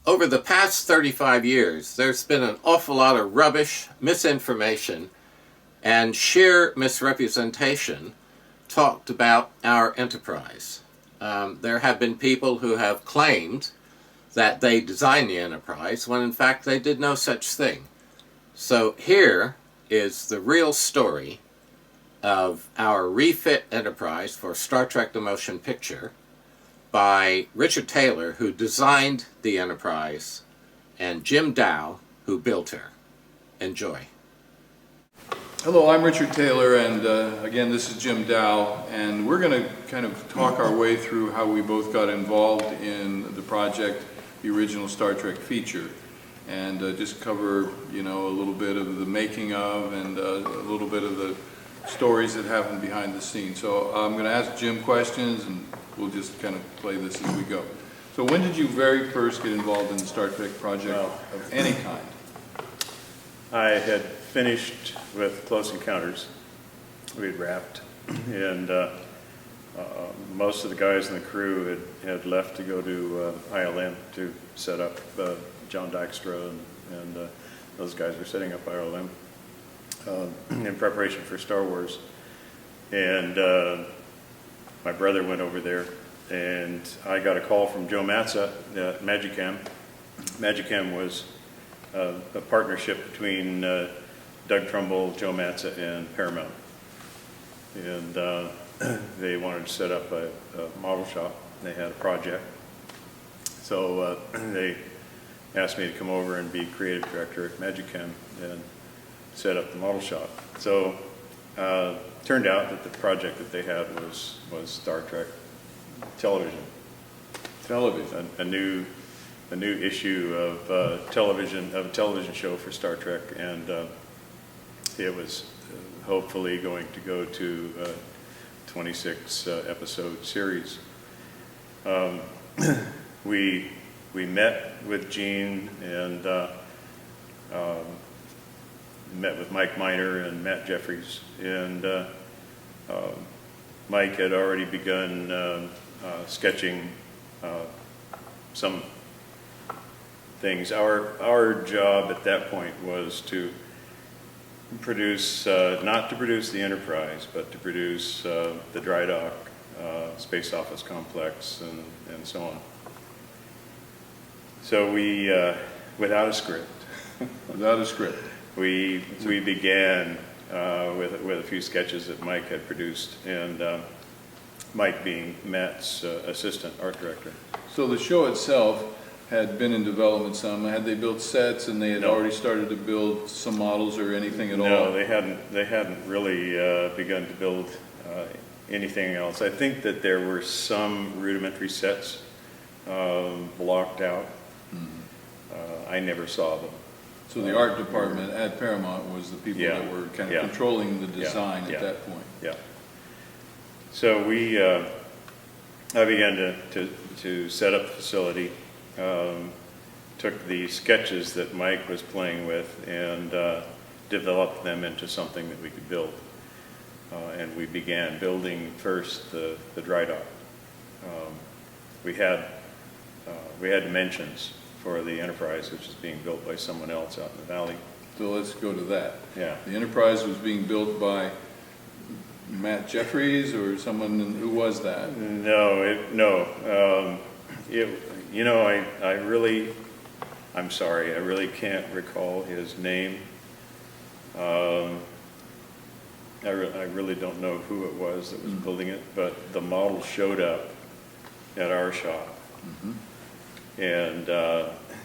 Over the past 35 years, there's been an awful lot of rubbish, misinformation, and sheer misrepresentation talked about our enterprise. There have been people who have claimed that they designed the enterprise when in fact they did no such thing. So here is the real story of our refit enterprise for Star Trek The Motion Picture by Richard Taylor, who designed the Enterprise, and Jim Dow, who built her. Enjoy. Hello, I'm Richard Taylor, and again, this is Jim Dow, and we're going to kind of talk our way through how we both got involved in the project, the original Star Trek feature, and just cover, a little bit of the making of and a little bit of the stories that happen behind the scenes. So I'm going to ask Jim questions, and we'll just kind of play this as we go. So when did you very first get involved in the Star Trek project of any kind? I had finished with Close Encounters. We had wrapped, and most of the guys in the crew had left to go to ILM to set up John Dykstra, and those guys were setting up ILM in preparation for Star Wars. And my brother went over there, and I got a call from Joe Matza at Magicam. Magicam was a partnership between Doug Trumbull, Joe Matza, and Paramount. And they wanted to set up a model shop. They had a project. So they asked me to come over and be creative director at Magicam and set up the model shop. So turned out that the project that they had was Star Trek television. Television. A new issue of a television show for Star Trek, and it was hopefully going to go to a 26 episode series. We met with Gene and met with Mike Miner and Matt Jeffries, and Mike had already begun sketching some things. Our job at that point was to produce, not to produce the Enterprise, but to produce the Dry Dock, Space Office Complex, and so on. So we, without a script. Without a script. We began with a few sketches that Mike had produced, and Mike being Matt's assistant art director. So the show itself had been in development some. Had they built sets, and they had already started to build some models or anything at all? No, they hadn't really begun to build anything else. I think that there were some rudimentary sets blocked out. Mm-hmm. I never saw them. So the art department at Paramount was the people that were kind of controlling the design at that point. Yeah. So I began to set up the facility. Took the sketches that Mike was playing with and developed them into something that we could build. And we began building first the Dry Dock. We had dimensions for the Enterprise, which is being built by someone else out in the valley. So let's go to that. Yeah. The Enterprise was being built by Matt Jeffries or someone, who was that? I'm sorry, I really can't recall his name. I really don't know who it was that was building it, but the model showed up at our shop. Mm-hmm. And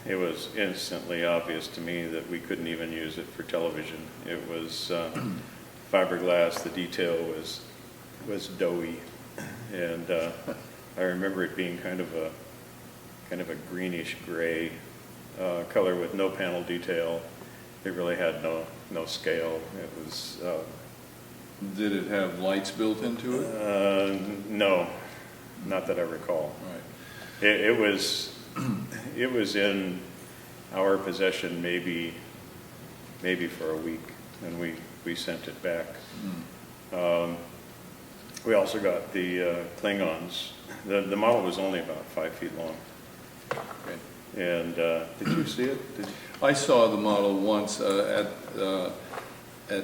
it was instantly obvious to me that we couldn't even use it for television. It was fiberglass. The detail was doughy, and I remember it being kind of a greenish gray color with no panel detail. It really had no scale. It was. Did it have lights built into it? No, not that I recall. Right. It was in our possession maybe for a week, and we sent it back. We also got the Klingons. The model was only about 5 feet long. Okay. And did you see it? I saw the model once at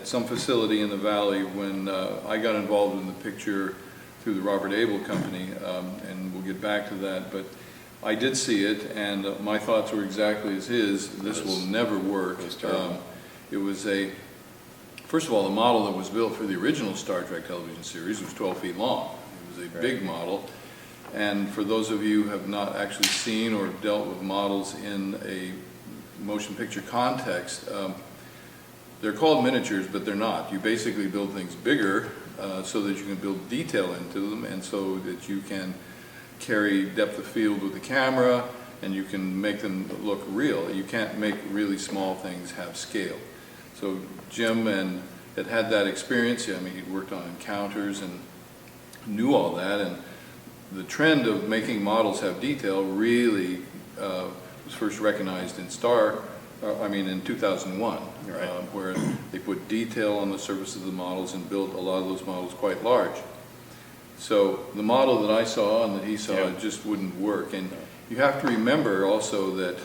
some facility in the valley when I got involved in the picture through the Robert Abel Company, and we'll get back to that, but I did see it, and my thoughts were exactly as his. This will never work. It was first of all, the model that was built for the original Star Trek television series was 12 feet long. It was a big model, and for those of you who have not actually seen or dealt with models in a motion picture context, they're called miniatures, but they're not. You basically build things bigger so that you can build detail into them, and so that you can carry depth of field with the camera, and you can make them look real. You can't make really small things have scale. So Jim had that experience. I mean, he'd worked on Encounters and knew all that, and the trend of making models have detail really was first recognized in in 2001, Right. Where they put detail on the surface of the models and built a lot of those models quite large. So the model that I saw and that he saw, Yeah. it just wouldn't work. And you have to remember also that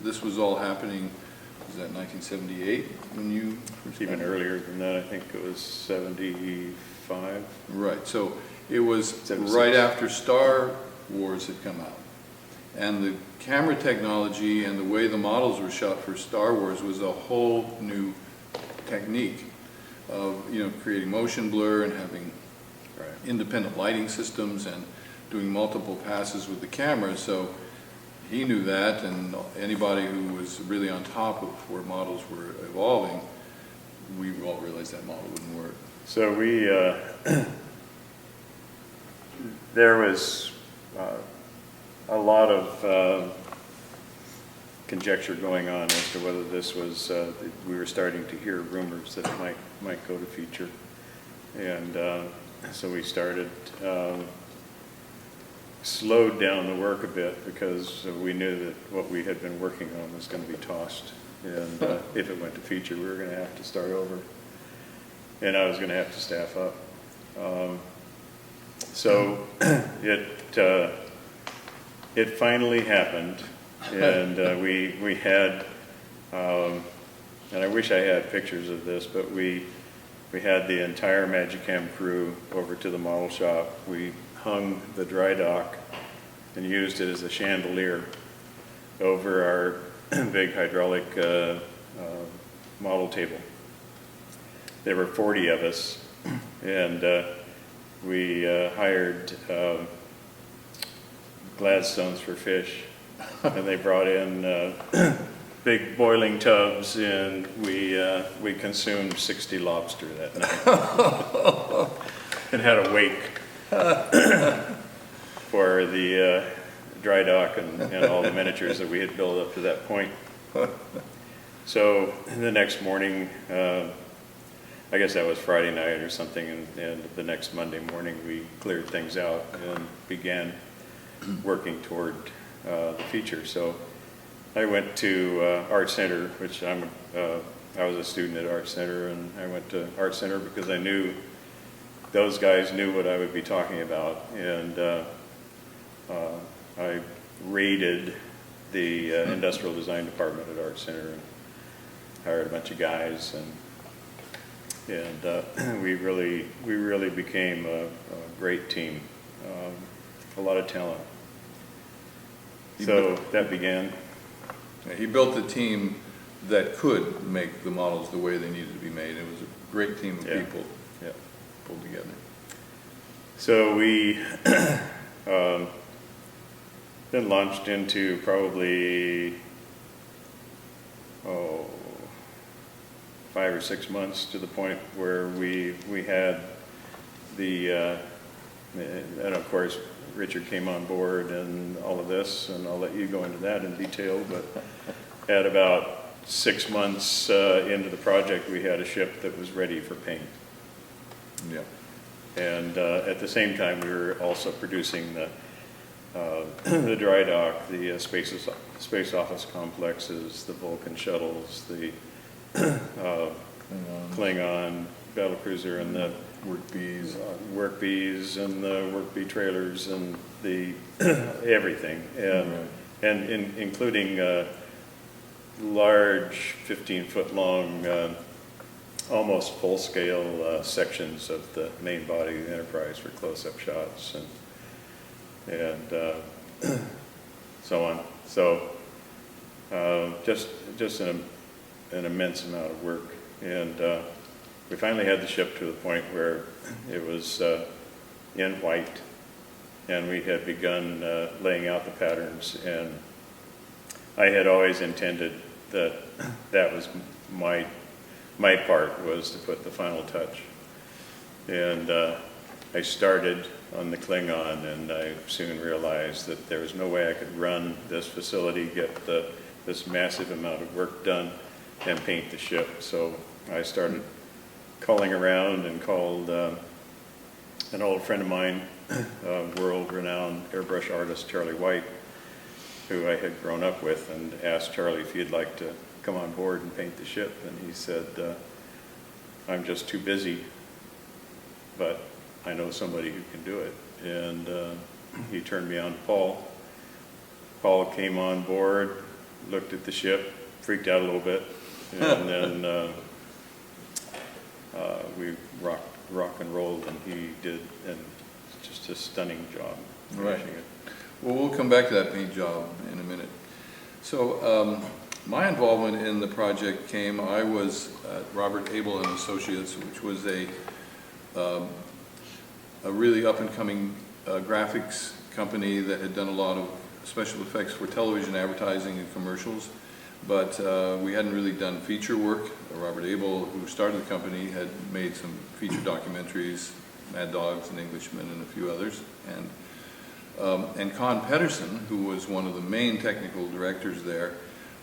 this was all happening, was that 1978 when you first Even got it? earlier than that, I think it was 75. Right, so it was 76. right after Star Wars had come out. And the camera technology and the way the models were shot for Star Wars was a whole new technique of, creating motion blur and having independent lighting systems and doing multiple passes with the camera. So he knew that, and anybody who was really on top of where models were evolving, we all realized that model wouldn't work. So there was a lot of conjecture going on as to whether this was, we were starting to hear rumors that it might go to feature. And so we slowed down the work a bit because we knew that what we had been working on was going to be tossed. And if it went to feature, we were going to have to start over. And I was going to have to staff up. So it finally happened, and we had, and I wish I had pictures of this, but we had the entire Magicam crew over to the model shop. We hung the dry dock and used it as a chandelier over our big hydraulic model table. There were 40 of us, and we hired Gladstones for fish, and they brought in big boiling tubs, and we consumed 60 lobster that night and had a wake for the dry dock and all the miniatures that we had built up to that point. So the next morning, I guess that was Friday night or something, and the next Monday morning we cleared things out and began working toward the feature. So I went to Art Center, which I was a student at Art Center, and I went to Art Center because I knew those guys knew what I would be talking about, and I raided the industrial design department at Art Center and hired a bunch of guys, and we really became a great team, a lot of talent. So that began. He built a team that could make the models the way they needed to be made. It was a great team of people pulled together. So we then launched into probably 5 or 6 months to the point where we had the and of course Richard came on board and all of this, and I'll let you go into that in detail, but at about 6 months into the project, we had a ship that was ready for paint. Yeah. And at the same time, we were also producing the dry dock, the space office complexes, the Vulcan shuttles, the Klingon battlecruiser, and the work bees and the work bee trailers and the everything. And and including large 15-foot long, almost full-scale sections of the main body of the Enterprise for close-up shots and so on. So just an immense amount of work, and we finally had the ship to the point where it was in white, and we had begun laying out the patterns, and I had always intended that that was my part, was to put the final touch. And I started on the Klingon, and I soon realized that there was no way I could run this facility, get this massive amount of work done, and paint the ship. So I started calling around and called an old friend of mine, world-renowned airbrush artist Charlie White, who I had grown up with, and asked Charlie if he'd like to come on board and paint the ship. And he said, I'm just too busy, but I know somebody who can do it. And he turned me on to Paul. Paul came on board, looked at the ship, freaked out a little bit, and then we rock and rolled, and he did just a stunning job finishing it. Well, we'll come back to that paint job in a minute. So my involvement in the project came, I was at Robert Abel and Associates, which was a really up-and-coming graphics company that had done a lot of special effects for television advertising and commercials, but we hadn't really done feature work. Robert Abel, who started the company, had made some feature documentaries, Mad Dogs and Englishmen and a few others, and Con Pedersen, who was one of the main technical directors there,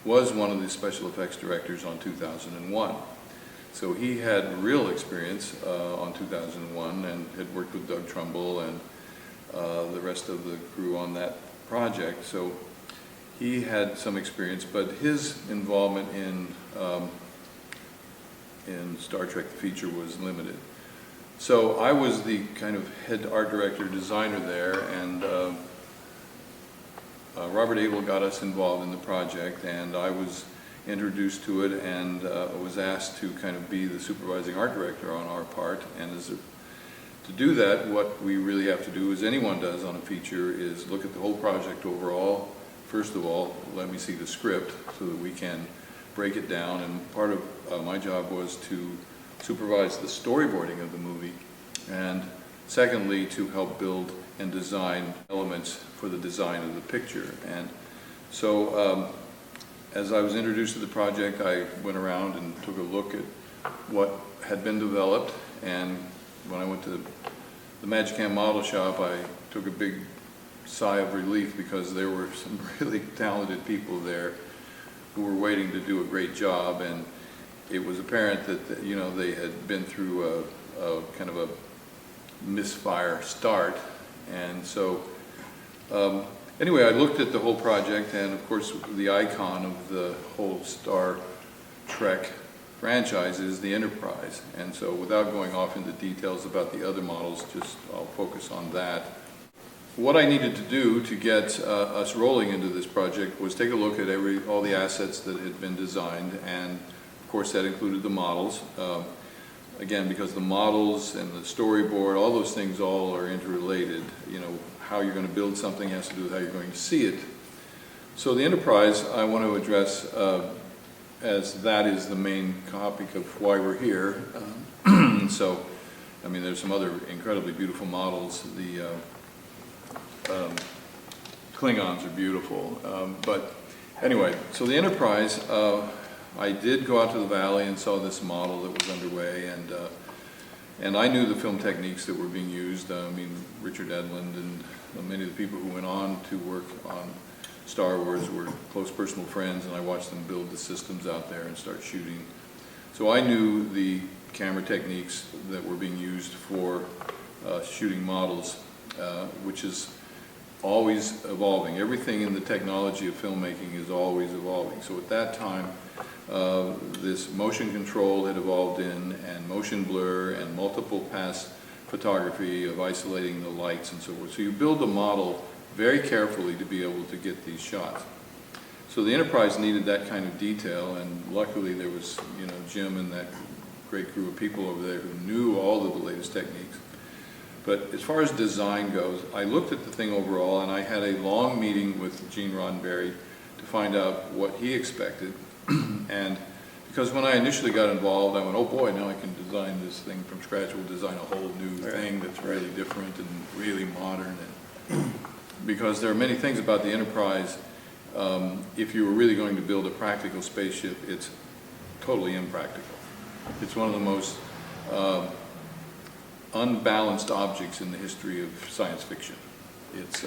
was one of the special effects directors on 2001. So he had real experience on 2001 and had worked with Doug Trumbull and the rest of the crew on that project. So he had some experience, but his involvement in Star Trek the Feature was limited. So I was the kind of head art director designer there, and Robert Abel got us involved in the project, and I was introduced to it and was asked to kind of be the supervising art director on our part. And to do that, what we really have to do, as anyone does on a feature, is look at the whole project overall. First of all, let me see the script so that we can break it down, and part of my job was to supervise the storyboarding of the movie, and secondly, to help build and design elements for the design of the picture. And so as I was introduced to the project, I went around and took a look at what had been developed, and when I went to the Magicam model shop, I took a big sigh of relief, because there were some really talented people there who were waiting to do a great job, and it was apparent that, you know, they had been through a kind of a misfire start. And so anyway, I looked at the whole project, and of course the icon of the whole Star Trek franchise is the Enterprise. And so without going off into details about the other models, just I'll focus on that. What I needed to do to get us rolling into this project was take a look at all the assets that had been designed, and of course that included the models. Again, because the models and the storyboard, all those things all are interrelated. You know, how you're going to build something has to do with how you're going to see it. So the Enterprise I want to address as that is the main topic of why we're here. So, I mean, there's some other incredibly beautiful models. The Klingons are beautiful. But anyway, so the Enterprise, I did go out to the valley and saw this model that was underway, and I knew the film techniques that were being used. I mean, Richard Edlund and many of the people who went on to work on Star Wars were close personal friends, and I watched them build the systems out there and start shooting. So I knew the camera techniques that were being used for shooting models, which is always evolving. Everything in the technology of filmmaking is always evolving. So at that time, this motion control had evolved in, and motion blur, and multiple pass photography of isolating the lights and so forth. So you build a model very carefully to be able to get these shots. So the Enterprise needed that kind of detail, and luckily there was, you know, Jim and that great crew of people over there who knew all of the latest techniques. But as far as design goes, I looked at the thing overall, and I had a long meeting with Gene Roddenberry to find out what he expected. And because when I initially got involved, I went, oh boy, now I can design this thing from scratch. We'll design a whole new thing that's really different and really modern. And because there are many things about the Enterprise, if you were really going to build a practical spaceship, it's totally impractical. It's one of the most unbalanced objects in the history of science fiction. It's,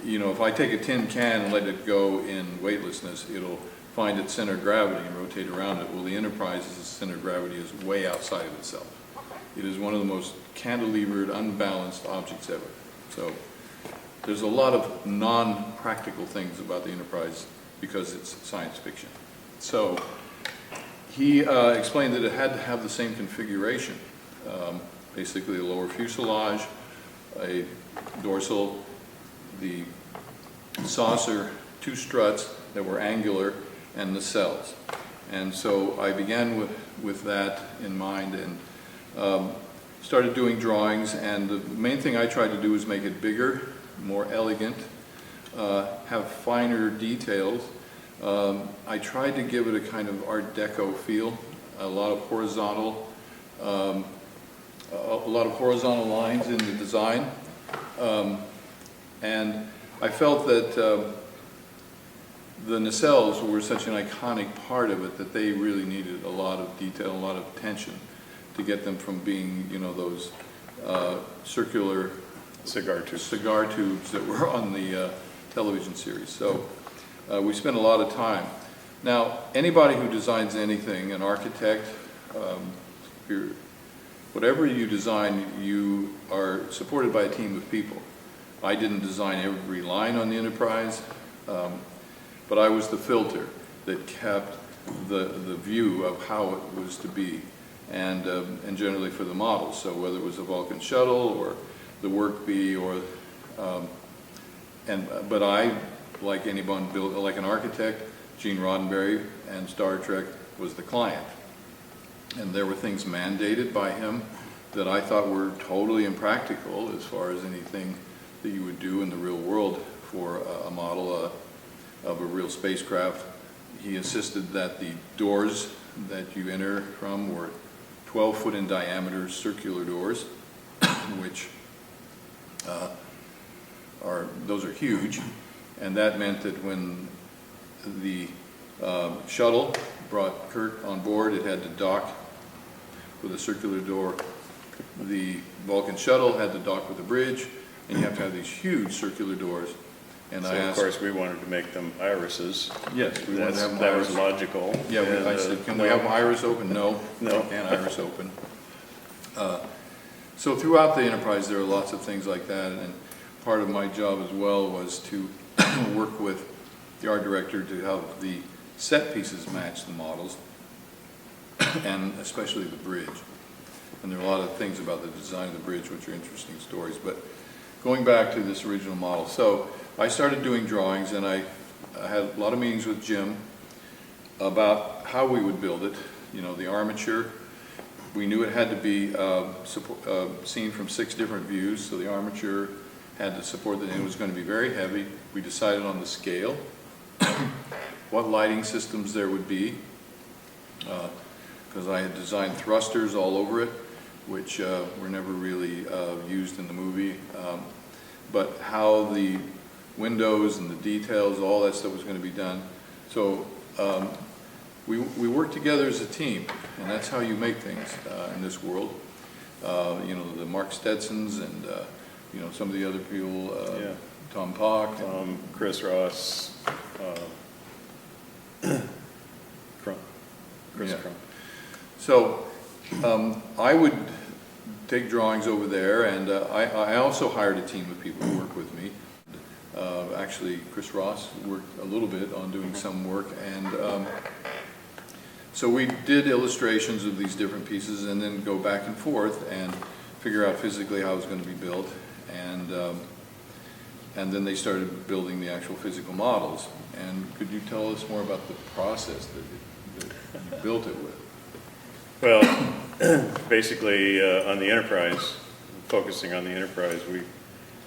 you know, if I take a tin can and let it go in weightlessness, it'll find its center of gravity and rotate around it. Well, the Enterprise's center of gravity is way outside of itself. It is one of the most cantilevered, unbalanced objects ever. So there's a lot of non-practical things about the Enterprise because it's science fiction. So he explained that it had to have the same configuration. Basically a lower fuselage, a dorsal, the saucer, two struts that were angular, and nacelles. And so I began with that in mind and started doing drawings, and the main thing I tried to do was make it bigger, more elegant, have finer details. I tried to give it a kind of Art Deco feel, a lot of horizontal lines in the design, and I felt that the nacelles were such an iconic part of it that they really needed a lot of detail, a lot of attention to get them from being, you know, those circular Cigar tubes. that were on the television series. So we spent a lot of time. Now, anybody who designs anything, an architect, whatever you design, you are supported by a team of people. I didn't design every line on the Enterprise, but I was the filter that kept the view of how it was to be, and generally for the models. So whether it was a Vulcan shuttle or the work bee, or but I, like anyone built, like an architect, Gene Roddenberry and Star Trek was the client. And there were things mandated by him that I thought were totally impractical as far as anything that you would do in the real world for a model of a real spacecraft. He insisted that the doors that you enter from were 12 foot in diameter circular doors, which those are huge. And that meant that when the shuttle brought Kirk on board, it had to dock with a circular door. The Vulcan shuttle had to dock with a bridge, and you have to have these huge circular doors. And So I of asked, course, we wanted to make them irises. yes, we wanted to have them That was iris. logical. Yeah, And, I said, can we no. have them iris open? No, No. we can't iris open. So throughout the Enterprise, there are lots of things like that, and part of my job as well was to work with the art director to have the set pieces match the models, and especially the bridge. And there are a lot of things about the design of the bridge which are interesting stories. But going back to this original model, so I started doing drawings, and I had a lot of meetings with Jim about how we would build it. You know, the armature, we knew it had to be seen from 6 different views, so the armature had to support that, and it was going to be very heavy. We decided on the scale, what lighting systems there would be, because I had designed thrusters all over it, which were never really used in the movie, but how the windows and the details, all that stuff was going to be done. So we worked together as a team, and that's how you make things in this world. You know, the Mark Stetsons and you know, some of the other people, Yeah. Tom Pock. Chris Ross, Crump. Chris Yeah. Crump. So I would take drawings over there, and I also hired a team of people who work with me. Actually, Chris Ross worked a little bit on doing some work, and so we did illustrations of these different pieces and then go back and forth and figure out physically how it was going to be built. and then they started building the actual physical models. And could you tell us more about the process that you built it with? Well, basically, on the Enterprise, focusing on the Enterprise,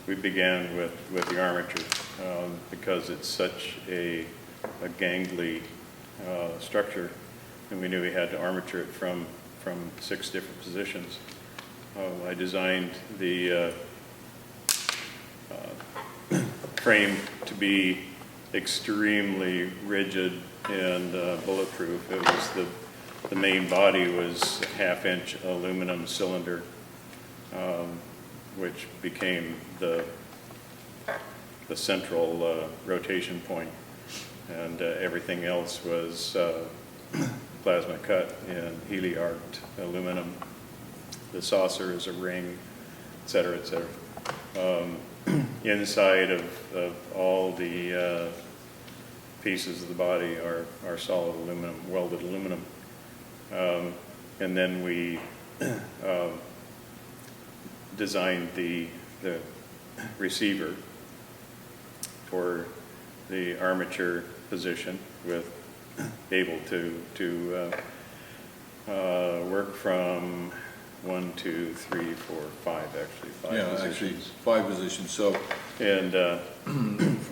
we began with the armature because it's such a gangly structure, and we knew we had to armature it from 6 different positions. I designed the frame to be extremely rigid and bulletproof. It was the main body was a 1/2-inch aluminum cylinder, which became the central rotation point, and everything else was plasma cut in Heli-arced aluminum. The saucer is a ring, et cetera, et cetera. Inside of all the pieces of the body are solid aluminum, welded aluminum. And then we designed the receiver for the armature position, with able to work from 1, 2, 3, 4, 5, actually 5 Yeah, positions. actually, 5 positions. So And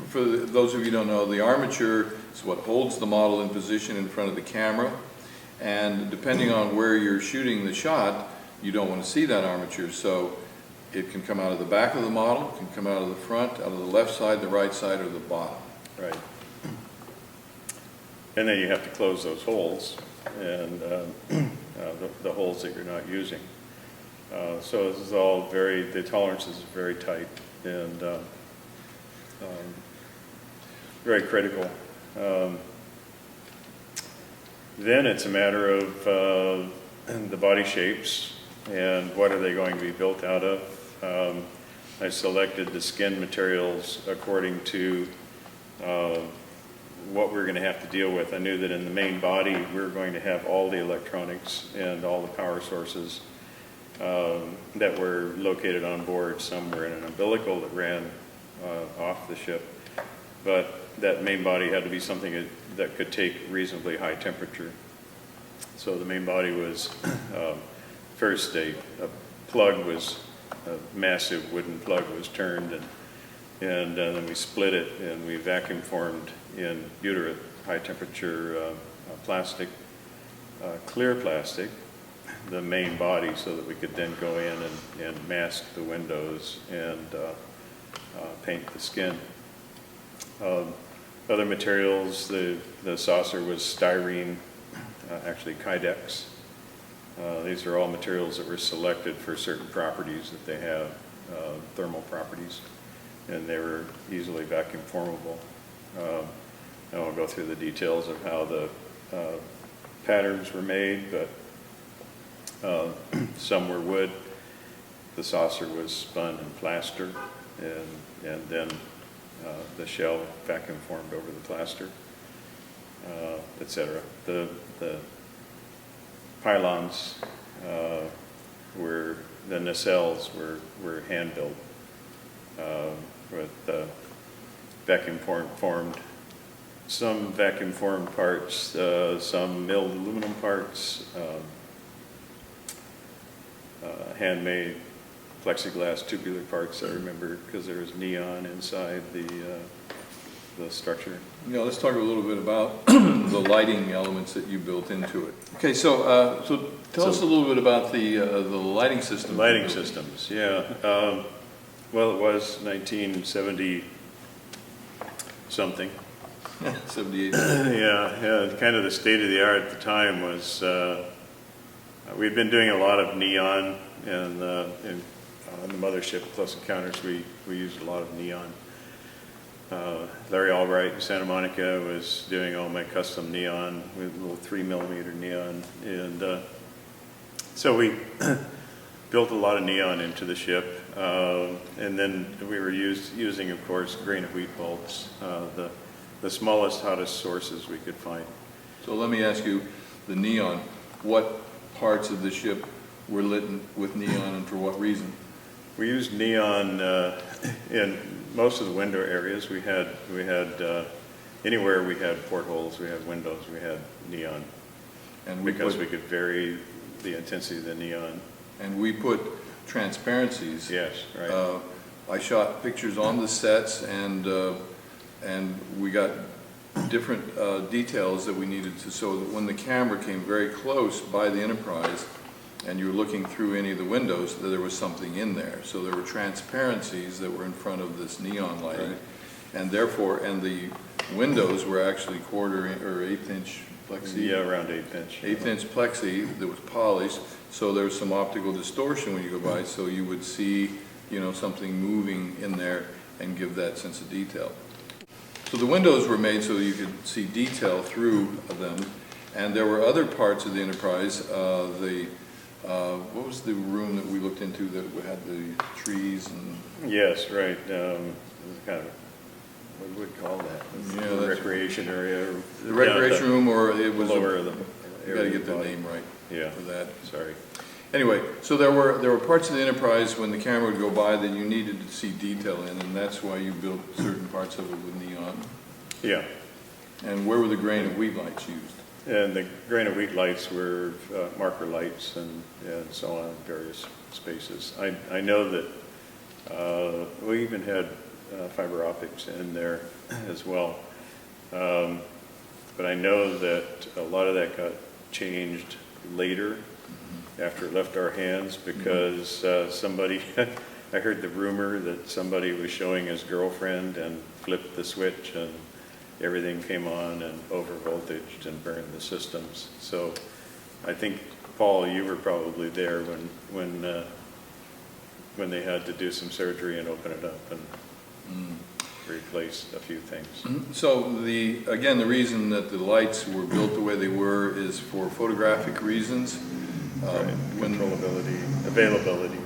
for those of you who don't know, the armature is what holds the model in position in front of the camera. And depending on where you're shooting the shot, you don't want to see that armature. So it can come out of the back of the model, it can come out of the front, out of the left side, the right side, or the bottom. right. And then you have to close those holes, and the holes that you're not using. So this is all the tolerances are very tight and very critical. Then it's a matter of the body shapes and what are they going to be built out of. I selected the skin materials according to what we're going to have to deal with. I knew that in the main body we were going to have all the electronics and all the power sources that were located on board. Some were in an umbilical that ran off the ship, but that main body had to be something that could take reasonably high temperature. So the main body was first a massive wooden plug was turned, and then we split it and we vacuum formed in butyrate high temperature plastic, clear plastic, the main body, so that we could then go in and mask the windows and paint the skin. Other materials, the saucer was styrene, actually Kydex. These are all materials that were selected for certain properties that they have, thermal properties, and they were easily vacuum formable. I won't go through the details of how the patterns were made, but some were wood. The saucer was spun in plaster, and then the shell vacuum formed over the plaster, etc. The pylons the nacelles were hand built with vacuum formed. Some vacuum formed parts, some milled aluminum parts, handmade plexiglass tubular parts, I remember, because there was neon inside the structure. Yeah, let's talk a little bit about the lighting elements that you built into it. Okay, so tell us a little bit about the lighting system. Lighting systems, yeah. Well, it was 1970 something. 78. Yeah, kind of the state of the art at the time was we'd been doing a lot of neon, and on the mothership, Close Encounters, we used a lot of neon. Larry Albright in Santa Monica was doing all my custom neon with little 3mm neon, and so we built a lot of neon into the ship, and then we were using, of course, grain of wheat bulbs, the smallest, hottest sources we could find. So let me ask you, the neon, what parts of the ship were lit with neon and for what reason? We used neon in most of the window areas, we had anywhere we had portholes, we had windows, we had neon, And because we could vary the intensity of the neon. And we put transparencies. Yes, right. I shot pictures on the sets, and we got different details that we needed to, so that when the camera came very close by the Enterprise, and you were looking through any of the windows, that there was something in there. So there were transparencies that were in front of this neon lighting, Right. and therefore, and the windows were actually 1/4 or 1/8 inch plexi. Yeah, around 1/8 inch. 1/8 inch plexi that was polished, so there was some optical distortion when you go by, so you would see, you know, something moving in there and give that sense of detail. So the windows were made so you could see detail through them, and there were other parts of the Enterprise. What was the room that we looked into that had the trees and? Yes, right. It was kind of, what would we call that? Yeah, The that's- recreation area. The recreation room, or it was? Lower of the. You gotta get the name right Yeah, for that. sorry. Anyway, so there were parts of the Enterprise when the camera would go by that you needed to see detail in, and that's why you built certain parts of it with neon. Yeah, And where were the grain and wheat lights used? and the grain of wheat lights were marker lights and so on, various spaces. I know that we even had fiber optics in there as well. But I know that a lot of that got changed later after it left our hands, because somebody, I heard the rumor that somebody was showing his girlfriend and flipped the switch and everything came on and over voltaged and burned the systems. So I think, Paul, you were probably there when they had to do some surgery and open it up and replace a few things. So again, the reason that the lights were built the way they were is for photographic reasons. Right. Controllability, availability.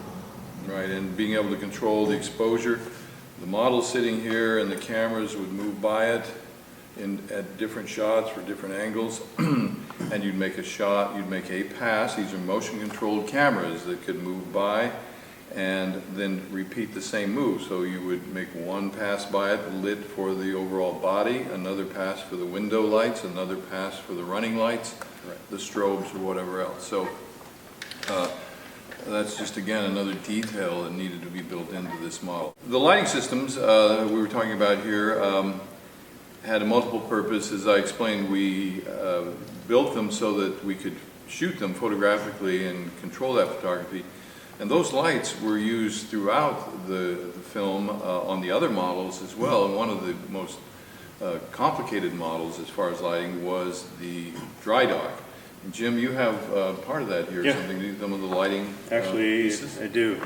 Right, and being able to control the exposure. The model sitting here and the cameras would move by it at different shots for different angles. And you'd make a shot, you'd make a pass. These are motion controlled cameras that could move by and then repeat the same move. So you would make one pass by it, lit for the overall body, another pass for the window lights, another pass for the running lights, Right. the strobes or whatever else. So that's just, again, another detail that needed to be built into this model. The lighting systems that we were talking about here had a multiple purpose. As I explained, we built them so that we could shoot them photographically and control that photography. And those lights were used throughout the film on the other models as well. And one of the most complicated models as far as lighting was the dry dock. And Jim, you have part of that here, Yeah. something, some of the lighting. Actually, pieces? I do.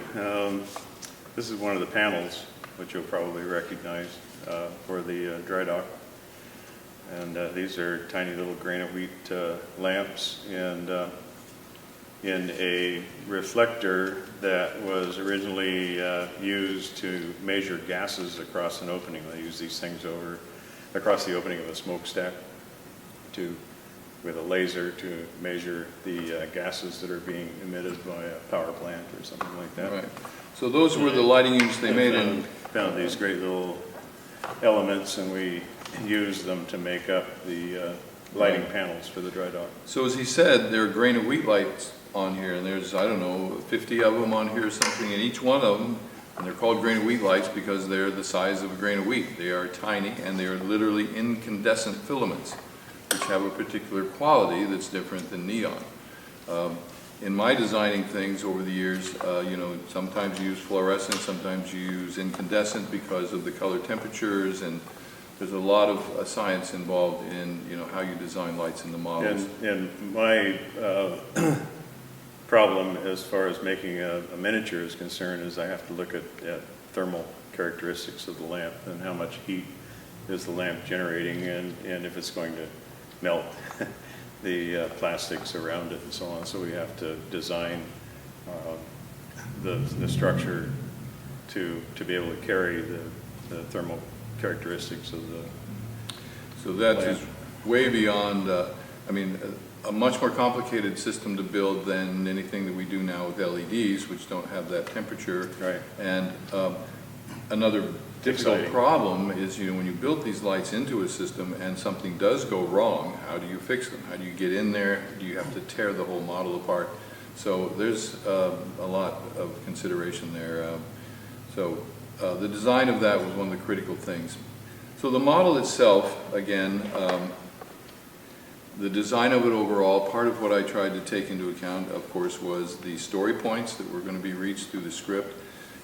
This is one of the panels, which you'll probably recognize for the dry dock. And these are tiny little granite wheat lamps, and in a reflector that was originally used to measure gases across an opening. They use these things across the opening of a smokestack with a laser to measure the gases that are being emitted by a power plant or something like that. Right. So those were the lighting units they made in. Found these great little elements, and we used them to make up the lighting panels for the dry dock. So as he said, there are grain of wheat lights on here, and there's, I don't know, 50 of them on here or something, and each one of them, and they're called grain of wheat lights because they're the size of a grain of wheat. They are tiny, and they are literally incandescent filaments, which have a particular quality that's different than neon. In my designing things over the years, you know, sometimes you use fluorescent, sometimes you use incandescent because of the color temperatures, and there's a lot of science involved in, you know, how you design lights in the models. And my problem as far as making a miniature is concerned is I have to look at thermal characteristics of the lamp and how much heat is the lamp generating, and if it's going to melt the plastics around it and so on. So we have to design the structure to be able to carry the thermal characteristics of the. So that is way beyond, I mean, a much more complicated system to build than anything that we do now with LEDs, which don't have that temperature. Right. And another difficult exciting. problem is, when you build these lights into a system and something does go wrong, how do you fix them? How do you get in there? Do you have to tear the whole model apart? So there's a lot of consideration there. The design of that was one of the critical things. So the model itself, again, the design of it overall, part of what I tried to take into account, of course, was the story points that were going to be reached through the script.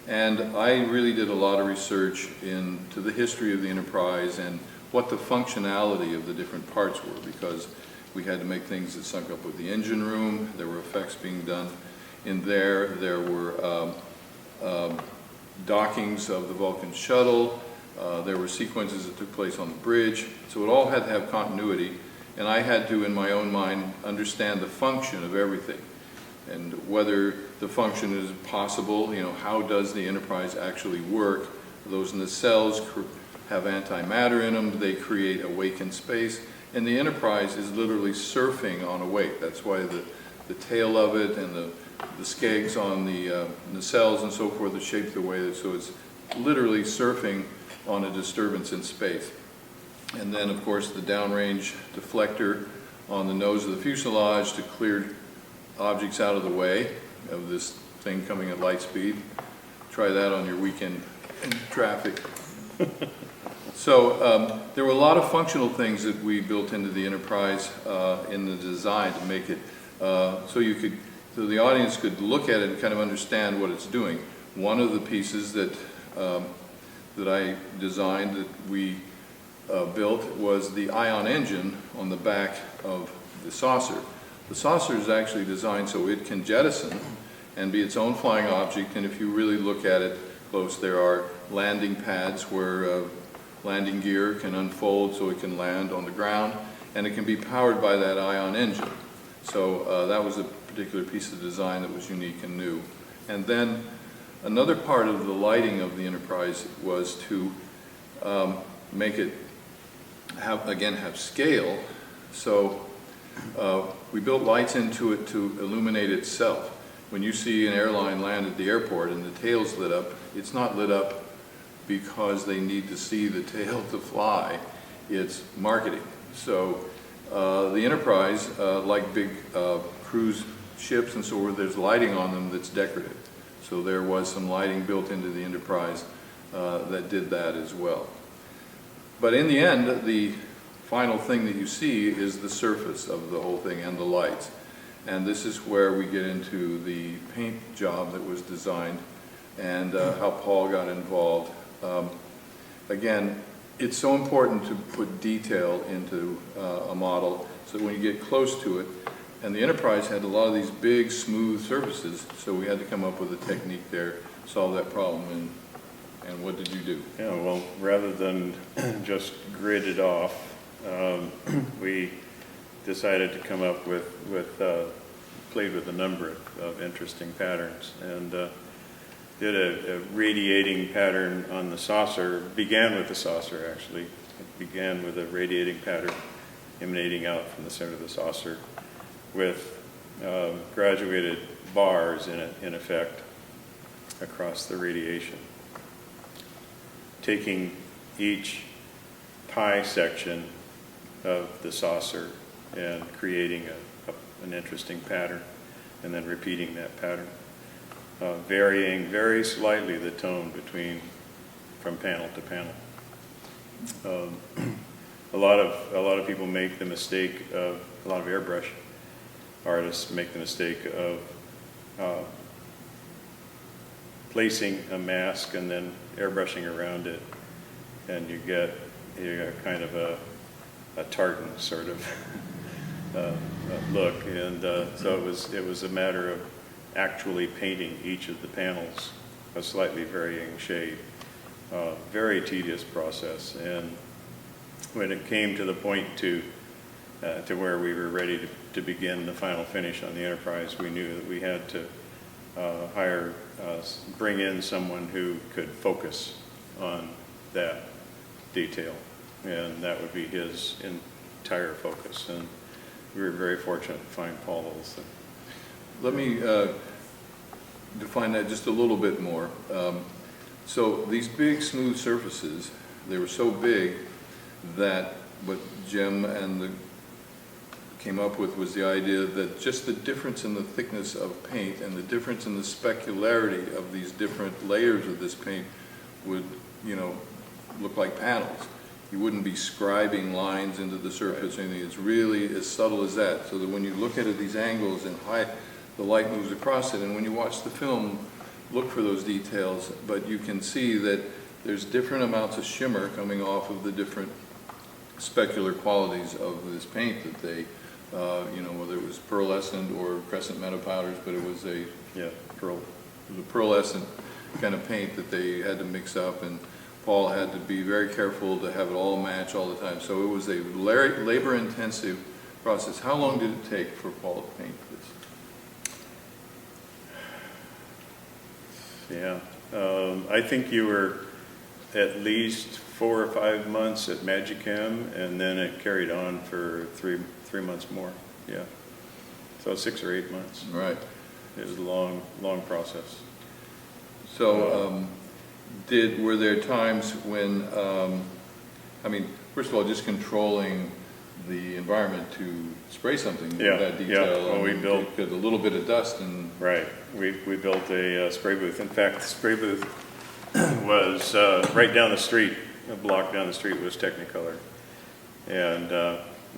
And I really did a lot of research into the history of the Enterprise and what the functionality of the different parts were, because we had to make things that sunk up with the engine room. There were effects being done in there. There were dockings of the Vulcan shuttle. There were sequences that took place on the bridge. So it all had to have continuity. And I had to, in my own mind, understand the function of everything and whether the function is possible. How does the Enterprise actually work? Those nacelles have antimatter in them. They create a wake in space. And the Enterprise is literally surfing on a wake. That's why the tail of it and the skegs on the nacelles and so forth are shaped the way that, so it's literally surfing on a disturbance in space. And then, of course, the downrange deflector on the nose of the fuselage to clear objects out of the way of this thing coming at light speed. Try that on your weekend in traffic. So there were a lot of functional things that we built into the Enterprise in the design to make it so the audience could look at it and kind of understand what it's doing. One of the pieces that I designed, that we built, was the ion engine on the back of the saucer. The saucer is actually designed so it can jettison and be its own flying object, and if you really look at it close, there are landing pads where landing gear can unfold so it can land on the ground, and it can be powered by that ion engine. So that was a particular piece of design that was unique and new. And then another part of the lighting of the Enterprise was to make it have scale. So we built lights into it to illuminate itself. When you see an airline land at the airport and the tail's lit up, it's not lit up because they need to see the tail to fly. It's marketing. So the Enterprise, like big cruise ships and so forth, there's lighting on them that's decorative. So there was some lighting built into the Enterprise that did that as well. But in the end, the final thing that you see is the surface of the whole thing and the lights. And this is where we get into the paint job that was designed and how Paul got involved. Again, it's so important to put detail into a model so that when you get close to it, and the Enterprise had a lot of these big, smooth surfaces, so we had to come up with a technique there to solve that problem. And what did you do? Yeah, well, rather than just grid it off, we decided to come up with played with a number of interesting patterns, and did a radiating pattern on the saucer. Began with the saucer, actually. It began with a radiating pattern emanating out from the center of the saucer with graduated bars in effect across the radiation. Taking each pie section of the saucer and creating an interesting pattern, and then repeating that pattern, varying very slightly the tone from panel to panel. A lot of people make the mistake of, a lot of airbrush artists make the mistake of placing a mask and then airbrushing around it, and you get kind of a tartan sort of look. And so it was a matter of actually painting each of the panels a slightly varying shade. Very tedious process. And when it came to the point to where we were ready to begin the final finish on the Enterprise, we knew that we had to bring in someone who could focus on that detail, and that would be his entire focus. And we were very fortunate to find Paul Olson. Let me define that just a little bit more. So these big smooth surfaces, they were so big that what Jim and the came up with was the idea that just the difference in the thickness of paint and the difference in the specularity of these different layers of this paint would, you know, look like panels. You wouldn't be scribing lines into the surface or anything. It's really as subtle as that, so that when you look at it at these angles and high, the light moves across it, and when you watch the film, look for those details, but you can see that there's different amounts of shimmer coming off of the different specular qualities of this paint that they, you know, whether it was pearlescent or crescent meadow powders, but it was a pearl. it was a pearlescent kind of paint that they had to mix up, and Paul had to be very careful to have it all match all the time. So it was a labor-intensive process. How long did it take for Paul to paint this? Yeah, I think you were at least 4 or 5 months at Magicam, and then it carried on for three months more. Yeah, so 6 or 8 months. Right. It was a long process. So, were there times when, I mean, first of all, just controlling the environment to spray something with that detail. Yeah, well, we built a little bit of dust and. Right, we built a spray booth. In fact, the spray booth was right down the street, a block down the street was Technicolor. And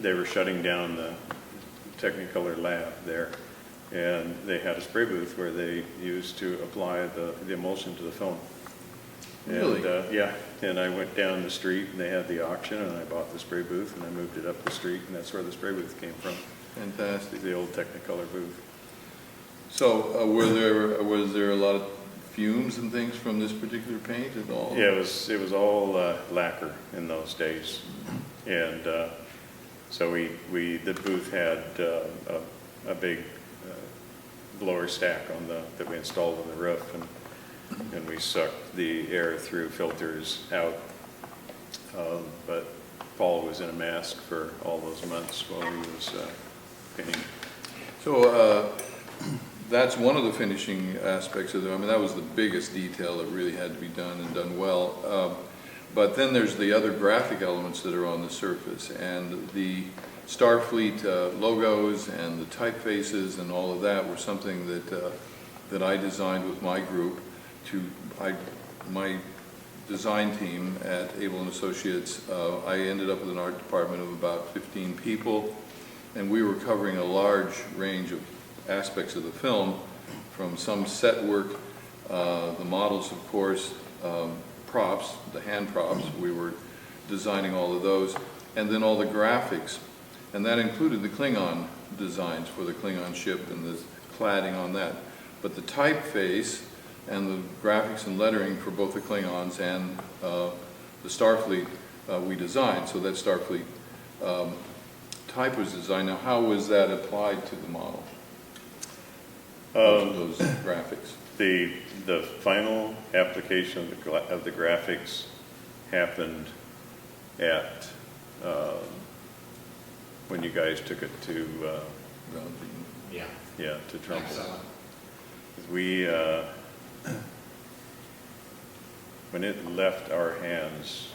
they were shutting down the Technicolor lab there. And they had a spray booth where they used to apply the emulsion to the film. Really? And, yeah, and I went down the street and they had the auction, and I bought the spray booth and I moved it up the street, and that's where the spray booth came from. Fantastic. The old Technicolor booth. So, was there a lot of fumes and things from this particular paint at all? Yeah, it was all lacquer in those days, and so the booth had a big blower stack that we installed on the roof, and we sucked the air through filters out. But Paul was in a mask for all those months while he was painting. So that's one of the finishing aspects of it. I mean, that was the biggest detail that really had to be done and done well. But then there's the other graphic elements that are on the surface, and the Starfleet logos and the typefaces and all of that were something that I designed with my group. My design team at Able & Associates, I ended up with an art department of about 15 people, and we were covering a large range of aspects of the film, from some set work, the models, of course, props, the hand props, we were designing all of those, and then all the graphics, and that included the Klingon designs for the Klingon ship and the cladding on that. But the typeface and the graphics and lettering for both the Klingons and the Starfleet we designed, so that Starfleet type was designed. Now, how was that applied to the model? Those graphics. The final application of the graphics happened at when you guys took it to to Trumbull. We when it left our hands,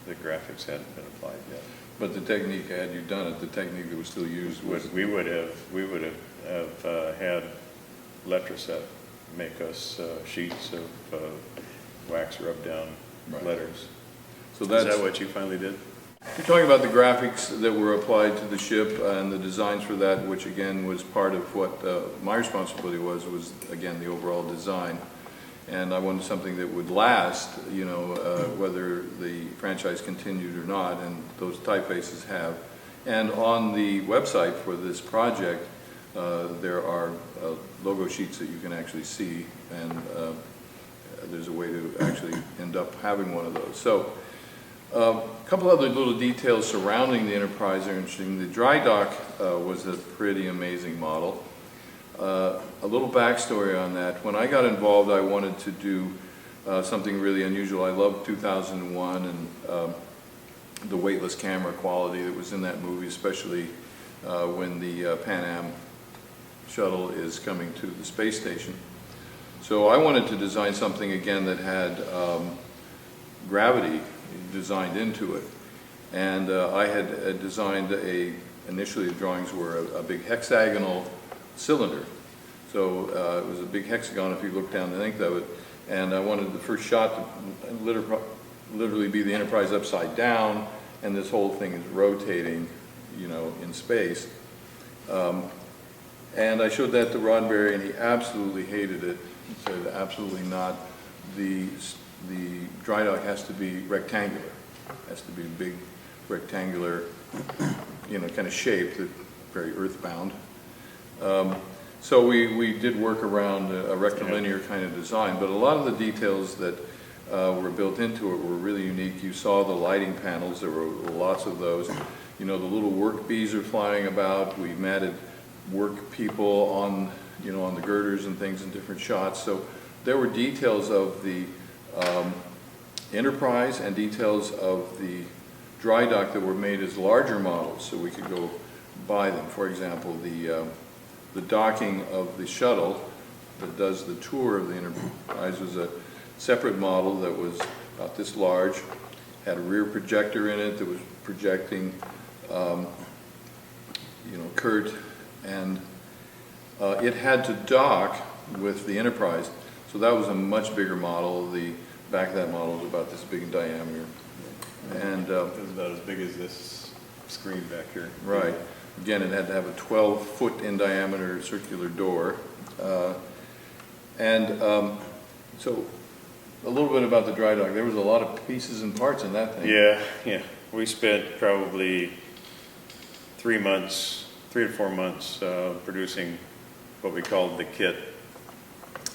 the graphics hadn't been applied yet. But the technique, had you done it, the technique that was still used was... We would have had Letraset make us sheets of wax rub down letters. So that's... Is that what you finally did? You're talking about the graphics that were applied to the ship and the designs for that, which again was part of what my responsibility was again the overall design. And I wanted something that would last, you know, whether the franchise continued or not, and those typefaces have. And on the website for this project, there are logo sheets that you can actually see, and there's a way to actually end up having one of those. So, a couple other little details surrounding the Enterprise are interesting. The dry dock was a pretty amazing model. A little backstory on that. When I got involved, I wanted to do something really unusual. I loved 2001 and the weightless camera quality that was in that movie, especially when the Pan Am shuttle is coming to the space station. So I wanted to design something again that had gravity designed into it. And I had designed initially the drawings were a big hexagonal cylinder. So it was a big hexagon if you look down the length of it. And I wanted the first shot to literally be the Enterprise upside down, and this whole thing is rotating, you know, in space. And I showed that to Roddenberry, and he absolutely hated it. He said, absolutely not. The dry dock has to be rectangular. It has to be a big rectangular, you know, kind of shape, that very earthbound. So we did work around a rectilinear kind of design, but a lot of the details that were built into it were really unique. You saw the lighting panels, there were lots of those. You know, the little work bees are flying about. We matted work people on, you know, on the girders and things in different shots. So there were details of the Enterprise and details of the dry dock that were made as larger models, so we could go buy them. For example, the docking of the shuttle that does the tour of the Enterprise was a separate model that was about this large, had a rear projector in it that was projecting, you know, Kurt, and it had to dock with the Enterprise, so that was a much bigger model. The back of that model was about this big in diameter, and It was about as big as this screen back here. right. Again, it had to have a 12-foot in diameter circular door. So a little bit about the dry dock. There was a lot of pieces and parts in that thing. Yeah. We spent probably 3 to 4 months producing what we called the kit.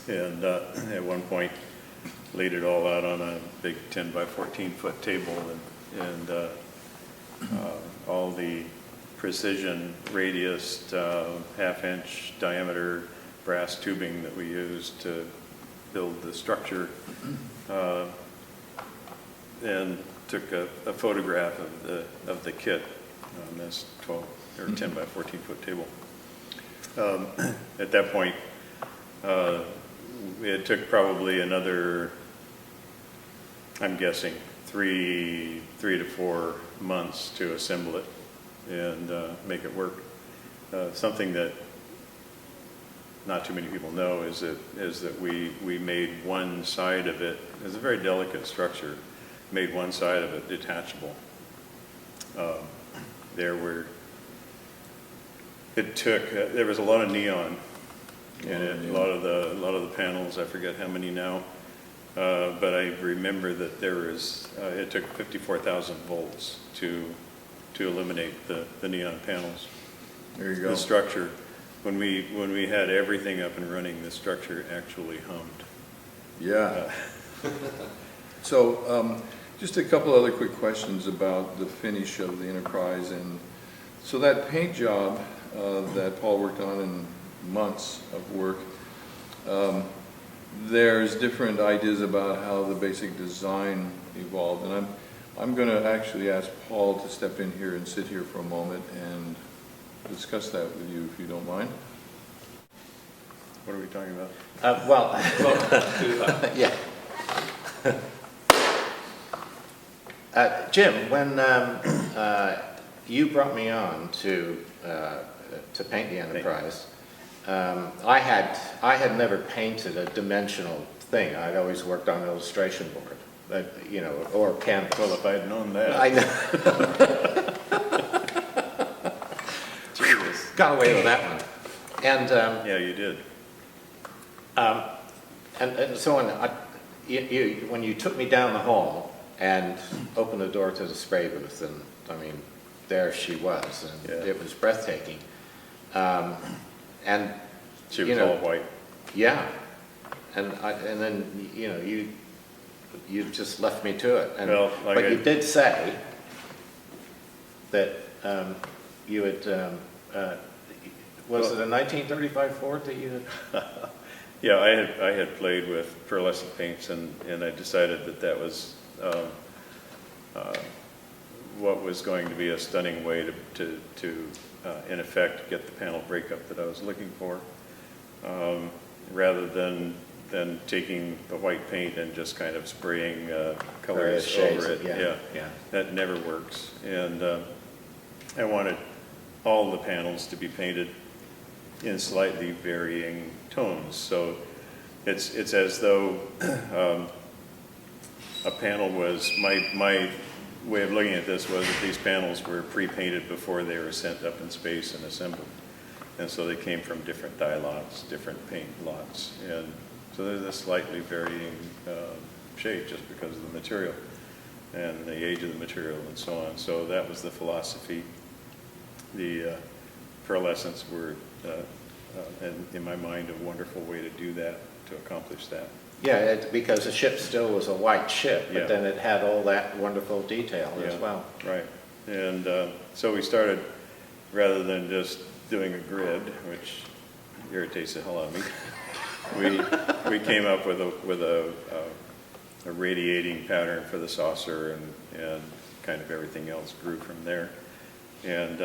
And at one point, laid it all out on a big 10 by 14 foot table, and all the precision radiused half-inch diameter brass tubing that we used to build the structure, and took a photograph of the kit on this 12 or 10 by 14 foot table. At that point, it took probably another, I'm guessing, 3 to 4 months to assemble it and make it work. Something that not too many people know is that we made one side of it, it's a very delicate structure, made one side of it detachable. There was a lot of neon in it, a lot of the panels, I forget how many now, but I remember that it took 54,000 volts to eliminate the neon panels. There you go. The structure, when we had everything up and running, the structure actually hummed. Yeah. So just a couple other quick questions about the finish of the Enterprise. And so that paint job that Paul worked on in months of work, there's different ideas about how the basic design evolved, and I'm going to actually ask Paul to step in here and sit here for a moment and discuss that with you, if you don't mind. What are we talking about? Yeah. Jim, when you brought me on to paint the Enterprise, I had never painted a dimensional thing. I'd always worked on illustration board, you know, or canvas. Well, if I'd known that. I know. Jesus. Got away with that one. And Yeah, you did. and so when you took me down the hall and opened the door to the spray booth, and I mean, there she was, and Yeah. it was breathtaking. And She was you know, all white. yeah, and then you know you just left me to it. And, Well, like but you did say that you had was it a 1935 Ford that you had? Yeah, I had played with pearlescent paints, and I decided that was what was going to be a stunning way to in effect get the panel breakup that I was looking for, rather than than taking the white paint and just kind of spraying colors Various shades, over it. yeah. That never works. And I wanted all the panels to be painted in slightly varying tones. So it's as though a panel was, my way of looking at this was that these panels were pre-painted before they were sent up in space and assembled. And so they came from different dye lots, different paint lots. And so there's a slightly varying shade just because of the material and the age of the material and so on. So that was the philosophy. The pearlescents were, in my mind, a wonderful way to do that, to accomplish that. Yeah, because the ship still was a white ship, Yeah. but then it had all that wonderful detail as Yeah, well. Right. And so we started, rather than just doing a grid, which irritates the hell out of me, we came up with a radiating pattern for the saucer, and kind of everything else grew from there. And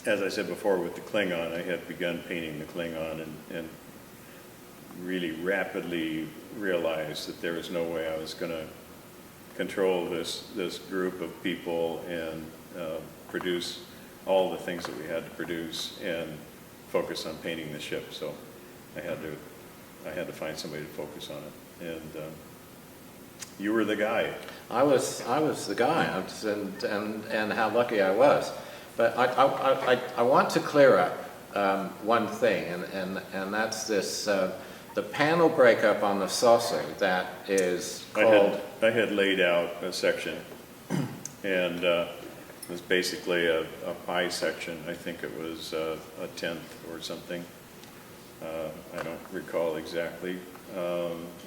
as I said before, with the Klingon, I had begun painting the Klingon and really rapidly realized that there was no way I was going to control this group of people and produce all the things that we had to produce and focus on painting the ship. So I had to find somebody to focus on it. And you were the guy. I was the guy, and how lucky I was. But I want to clear up one thing, and that's this, the panel breakup on the saucer that is called... I had laid out a section, and it was basically a pie section. I think it was a tenth or something. I don't recall exactly.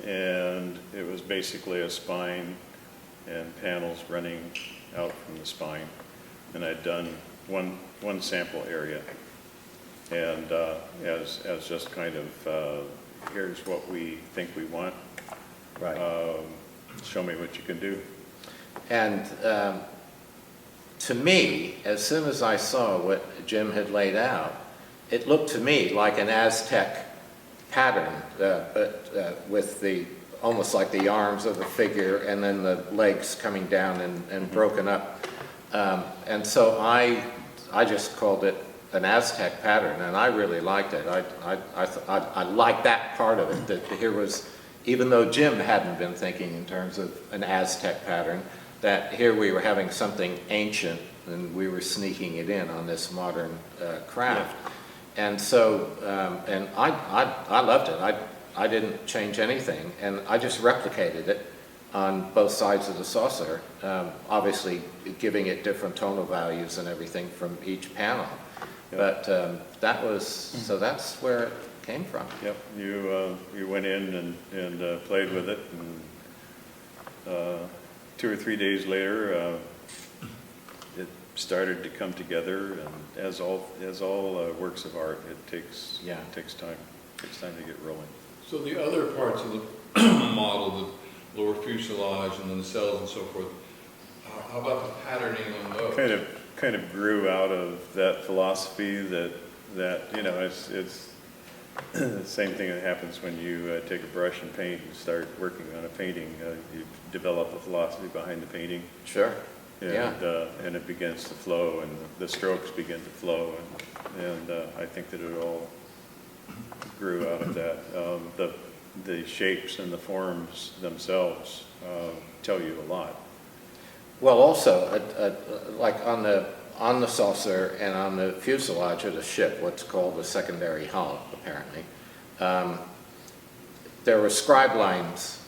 And it was basically a spine and panels running out from the spine. And I'd done one sample area, and as just kind of here's what we think we want. Right. Show me what you can do. And to me, as soon as I saw what Jim had laid out, it looked to me like an Aztec pattern, but with the almost like the arms of the figure and then the legs coming down and broken up. And so I just called it an Aztec pattern, and I really liked it. I liked that part of it, that here was, even though Jim hadn't been thinking in terms of an Aztec pattern, that here we were having something ancient and we were sneaking it in on this modern craft. And so, and I loved it. I didn't change anything, and I just replicated it on both sides of the saucer, obviously giving it different tonal values and everything from each panel. But that was, so that's where it came from. Yep, you went in and played with it, and 2 or 3 days later, it started to come together. And as all works of art, it takes time. It takes time to get rolling. So the other parts of the model, the lower fuselage and then the cells and so forth, how about the patterning on those? Kind of grew out of that philosophy that it's the same thing that happens when you take a brush and paint and start working on a painting. You develop a philosophy behind the painting. Sure. And it begins to flow, and the strokes begin to flow, and I think that it all grew out of that. The shapes and the forms themselves tell you a lot. Well, also, like on the saucer and on the fuselage of the ship, what's called the secondary hull, apparently, there were scribe lines.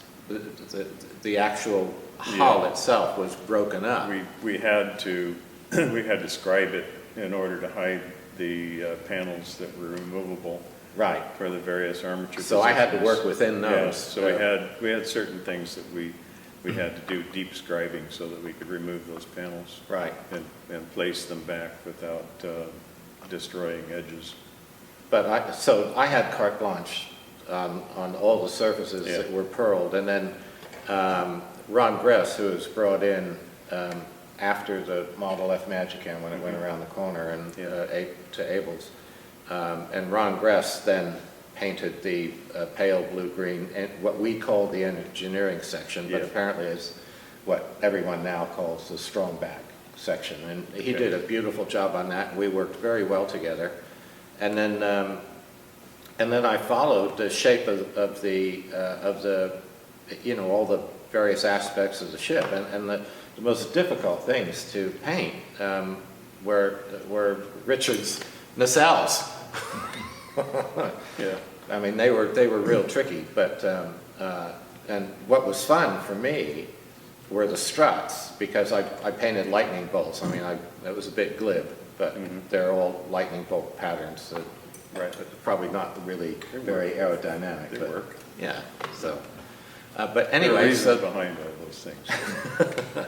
The actual hull itself was broken up. We had to scribe it in order to hide the panels that were removable. Right. For the various armature. So I had to work within those. Yes, so we had certain things that we had to do deep scribing so that we could remove those panels. Right. And place them back without destroying edges. But so I had carte blanche on all the surfaces that were pearled, and then Ron Gress, who was brought in after the Model F Magicam when it went around the corner and to Abel's. And Ron Gress then painted the pale blue-green, and what we call the engineering section, but Yeah. apparently is what everyone now calls the strong back section. And he Okay. did a beautiful job on that, and we worked very well together. And then I followed the shape of the, you know, all the various aspects of the ship. And the most difficult things to paint were Richard's nacelles. Yeah. I mean, they were real tricky, but, and what was fun for me were the struts, because I painted lightning bolts. I mean, that was a bit glib, but they're all lightning bolt patterns that Right. probably not really very aerodynamic. They but, work. Yeah, so, but There are anyway, reasons so, behind all those things.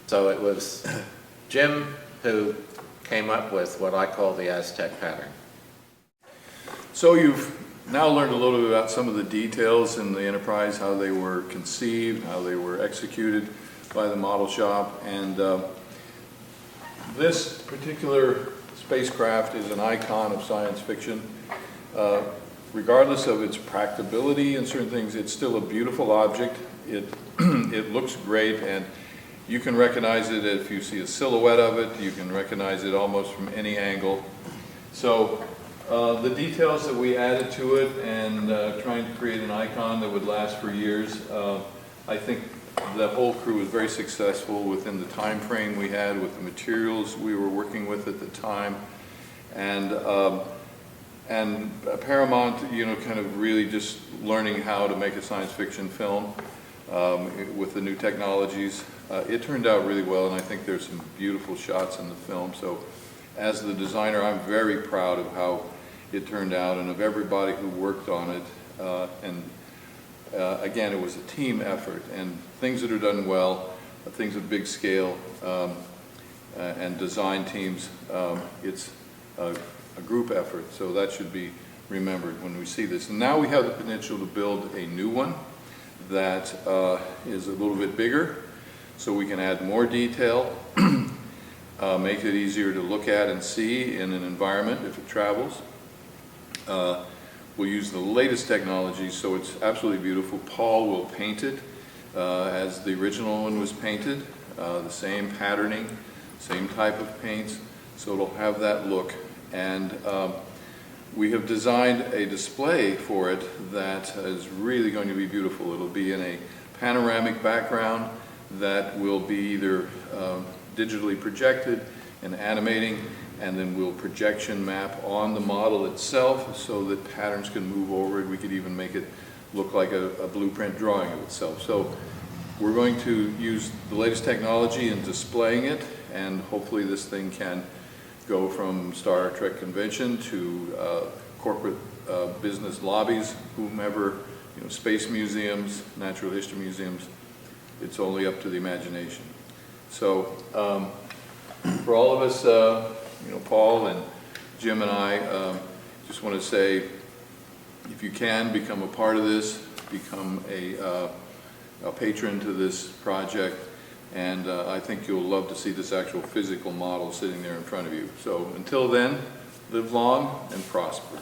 so it was Jim who came up with what I call the Aztec pattern. So you've now learned a little bit about some of the details in the Enterprise, how they were conceived, how they were executed by the model shop, and this particular spacecraft is an icon of science fiction. Regardless of its practicability and certain things, it's still a beautiful object. It, it looks great, and you can recognize it if you see a silhouette of it. You can recognize it almost from any angle. So the details that we added to it and trying to create an icon that would last for years, I think the whole crew was very successful within the time frame we had with the materials we were working with at the time. And Paramount, you know, kind of really just learning how to make a science fiction film with the new technologies. It turned out really well, and I think there's some beautiful shots in the film. So as the designer, I'm very proud of how it turned out and of everybody who worked on it. Again, it was a team effort, and things that are done well, things of big scale, and design teams, it's a group effort, so that should be remembered when we see this. And now we have the potential to build a new one that is a little bit bigger, so we can add more detail, make it easier to look at and see in an environment if it travels. We'll use the latest technology, so it's absolutely beautiful. Paul will paint it as the original one was painted, the same patterning, same type of paints, so it'll have that look. And we have designed a display for it that is really going to be beautiful. It'll be in a panoramic background that will be either digitally projected and animating, and then we'll projection map on the model itself so that patterns can move over it. We could even make it look like a blueprint drawing of itself. So we're going to use the latest technology in displaying it, and hopefully this thing can go from Star Trek convention to corporate business lobbies, whomever, you know, space museums, natural history museums. It's only up to the imagination. So for all of us, you know, Paul and Jim and I just want to say, if you can, become a part of this, become a patron to this project, and I think you'll love to see this actual physical model sitting there in front of you. So until then, live long and prosper.